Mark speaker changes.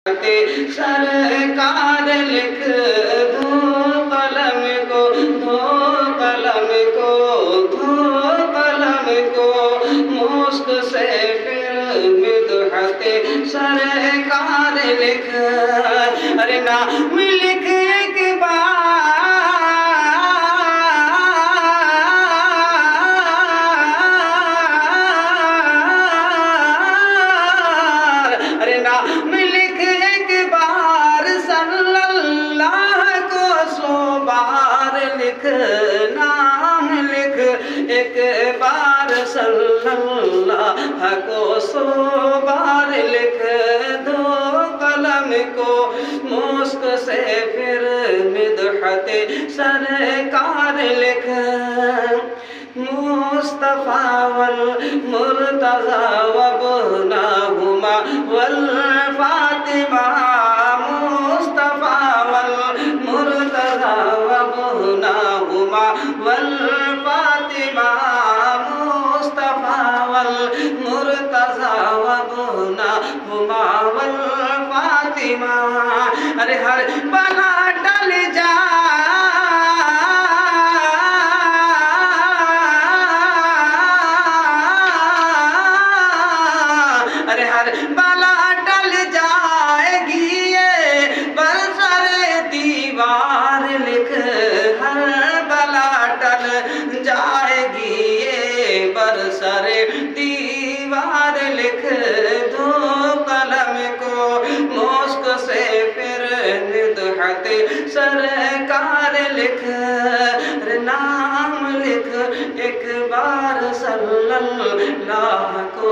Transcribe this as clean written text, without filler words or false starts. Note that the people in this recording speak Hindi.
Speaker 1: सरकार लिख दो कलम को, दो कलम को, दो कलम को, मुश्क से फिर मिदहते सरकार लिख, अरे नाम लिख एक बार, अरे नाम लिख एक बार, सल्लल्लाह को 100 बार लिख, नाम लिख एक बार, सल्लल्लाह को 100 बार लिख, दो कलम को मुश्क से फिर मिदहते सरकार लिख, मुस्तफा वल मुर्तज़ा वबनाहुमा वल फातिमा, मुस्तफा वल मुर्तज़ा वबनाहुमा वल फातिमा, मुस्तफा वल मुर्तज़ा वबनाहुमा वल फातिमा, अरे हर बला टल जा, अरे हर बला टल जाएगी ये बरसरे दीवार लिख, हर बला टल जाएगी ये बरसरे दीवार लिख, दो कलम को मुश्क से फिर मिदहते सरकार लिख, नाम लिख एक बार, सल्लल्लाह को